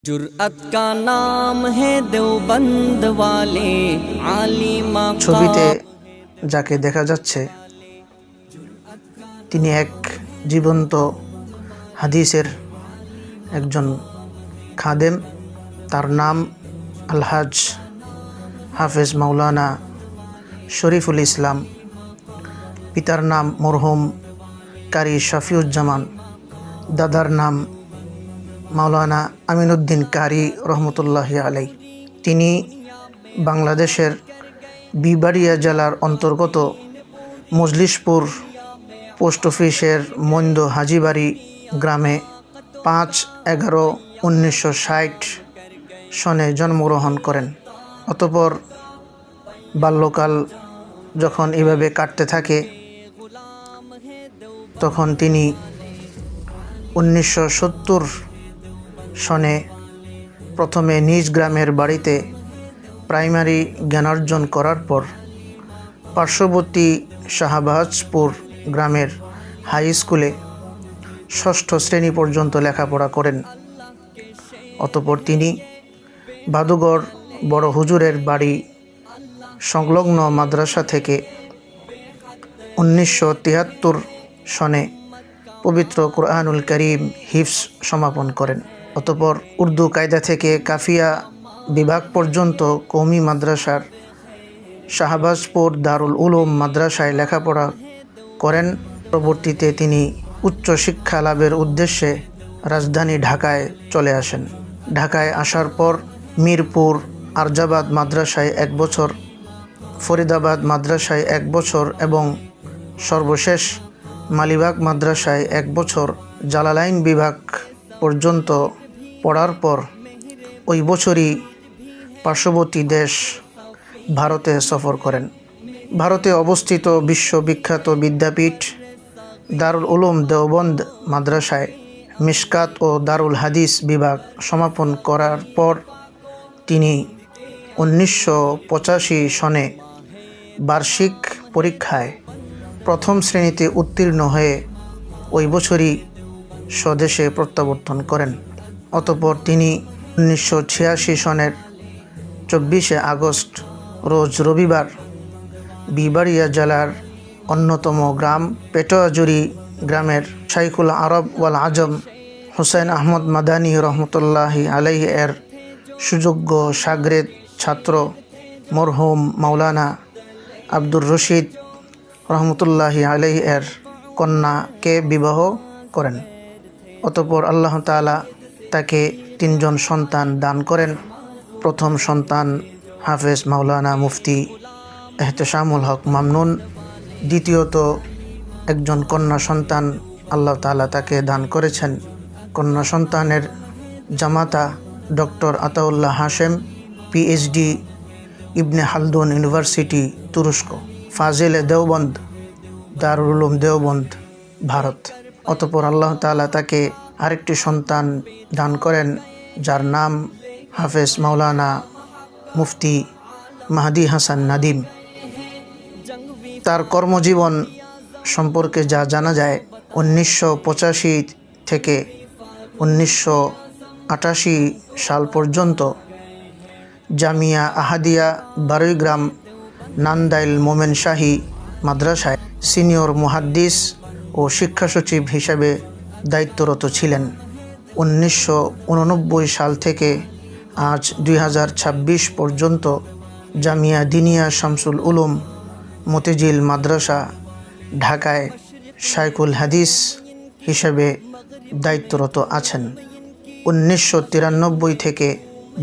जुर्अत का नाम है देवबंद वाले आलिमा। ছবিতে যাকে দেখা যাচ্ছে তিনি এক জীবন্ত হাদিসের একজন খাদেম। তার নাম আলহাজ হাফেজ মাওলানা শরীফুল ইসলাম। পিতার নাম মরহুম কারি শফিউজ্জামান। দাদার নাম মাওলানা আমিনউদ্দিন কারি রহমতুল্লাহি আলাই। তিনি বাংলাদেশের বিবাড়িয়া জেলার অন্তর্গত মজলিশপুর পোস্ট অফিসের মন্দ হাজিবাড়ি গ্রামে 5/11/1960 সনে জন্মগ্রহণ করেন। অতঃপর বাল্যকাল যখন এভাবে কাটতে থাকে তখন তিনি 1970 সনে প্রথমে নিজ গ্রামের বাড়িতে প্রাইমারি জ্ঞানার্জন করার পর পার্শ্ববর্তী শাহবাজপুর গ্রামের হাই স্কুলে 6ষ্ঠ শ্রেণী পর্যন্ত লেখাপড়া করেন। অতঃপর তিনি বাদুগড় বড় হুজুরের বাড়ি সংলগ্ন মাদ্রাসা থেকে 1973 সনে পবিত্র কুরআনুল কারীম হিফজ সমাপন করেন। অতঃপর উর্দু কায়দা থেকে কাফিয়া বিভাগ পর্যন্ত কওমি মাদ্রাসার শাহবাজপুর দারুল উলুম মাদ্রাসায় লেখাপড়া করেন। পরবর্তীতে তিনি উচ্চ শিক্ষা লাভের উদ্দেশ্যে রাজধানী ঢাকায় চলে আসেন। ঢাকায় আসার পর মিরপুর আরজাবাদ মাদ্রাসায় 1 বছর, ফরিদাবাদ মাদ্রাসায় 1 বছর এবং সর্বশেষ মালিবাগ মাদ্রাসায় 1 বছর জালালাইন বিভাগ পর্যন্ত পড়ার পর ওই বছরই পার্শ্ববর্তী দেশ ভারতে সফর করেন। ভারতে অবস্থিত বিশ্ববিখ্যাত বিদ্যাপীঠ দারুল উলুম দেওবন্দ মাদ্রাসায় মিশকাত ও দারুল হাদিস বিভাগ সমাপন করার পর তিনি 1985 সনে বার্ষিক পরীক্ষায় প্রথম শ্রেণীতে উত্তীর্ণ হয়ে ওই বছরই স্বদেশে প্রত্যাবর্তন করেন। অতঃপর তিনি 1986 সনের 24 আগস্ট রোজ রবিবার বিবাড়িয়া জেলার অন্যতম গ্রাম পেটোয়াজুরি গ্রামের শাইখুল আরব ওয়াল আজম হুসাইন আহমদ মাদানী রহমতুল্লাহি আলাইহি এর সুযোগ্য শাগরেদ ছাত্র মরহুম মাওলানা আব্দুর রশিদ রহমতুল্লাহি আলাইহি এর কন্যাকে বিবাহ করেন। অতঃপর আল্লাহ তাআলা তাকে 3 জন সন্তান দান করেন। প্রথম সন্তান হাফেজ মাওলানা মুফতি এহতেশামুল হক মামনুন। দ্বিতীয়ত একজন কন্যা সন্তান আল্লাহ তাআলা তাকে দান করেছেন। কন্যা সন্তানের জামাতা ডক্টর আতাউল্লাহ হাশেম, পিএইচডি, ইবনে খালদুন ইউনিভার্সিটি, তুরস্ক, ফাজিলে দেওবন্দ, দারুল উলুম দেওবন্দ, ভারত। অতঃপর আল্লাহ তাআলা তাকে আরেকটি সন্তান দান করেন যার নাম হাফেজ মাওলানা মুফতি মাহদি হাসান নাদিম। তার কর্মজীবন সম্পর্কে যা জানা যায়, 1985 থেকে 1988 সাল পর্যন্ত জামিয়া আহাদিয়া বারুইগ্রাম নান্দাইল মোমেন শাহী মাদ্রাসায় সিনিয়র মুহাদ্দিস ও শিক্ষা সচিব হিসাবে দায়িত্বরত ছিলেন। 1989 সাল থেকে আজ 2026 পর্যন্ত জামিয়া দিনিয়া শামসুল উলুম মতিঝিল মাদ্রাসা ঢাকায় শাইখুল হাদিস হিসেবে দায়িত্বরত আছেন। 1993 থেকে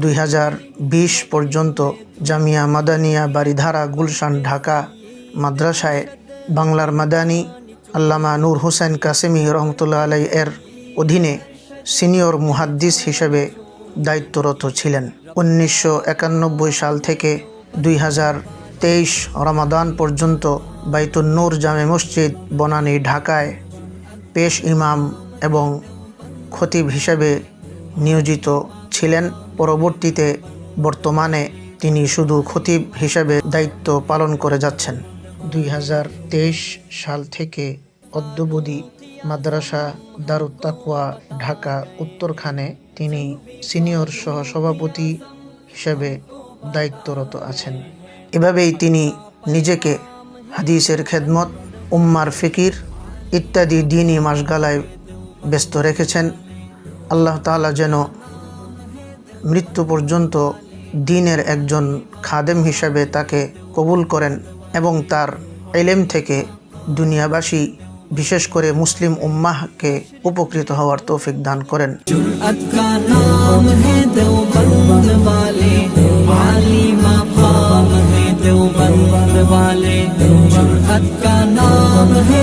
2020 পর্যন্ত জামিয়া মাদানিয়া বারিধারা গুলশান ঢাকা মাদ্রাসায় বাংলার মাদানী আল্লামা নূর হোসেন কাসেমি রহমতুল্লাহ আলাই এর অধীনে সিনিয়র মুহাদ্দিস হিসেবে দায়িত্বরত ছিলেন। 1991 সাল থেকে 2023 রমাদান পর্যন্ত বাইতুন নূর জামে মসজিদ বনানী ঢাকায় পেশ ইমাম এবং খতিব হিসেবে নিয়োজিত ছিলেন। পরবর্তীতে বর্তমানে তিনি শুধু খতিব হিসেবে দায়িত্ব পালন করে যাচ্ছেন। 2023 সাল থেকে অদ্যাবধি মাদ্রাসা দারুত তাকওয়া ঢাকা উত্তরখানে তিনি সিনিয়র সহসভাপতি হিসেবে দায়িত্বরত আছেন। এভাবেই তিনি নিজেকে হাদিসের খেদমত, উম্মার ফিকির ইত্যাদি দ্বীনি মাসগালায় ব্যস্ত রেখেছেন। আল্লাহ তাআলা যেন মৃত্যু পর্যন্ত দ্বীনের একজন খাদেম হিসেবে তাকে কবুল করেন এবং তার ইলম থেকে দুনিয়াবাসী বিশেষ করে মুসলিম উম্মাহকে উপকৃত হওয়ার তৌফিক দান করেন। जुर्अत का नाम है देवबंद वाले, आली मकाम है देवबंद वाले। जुर्अत का नाम है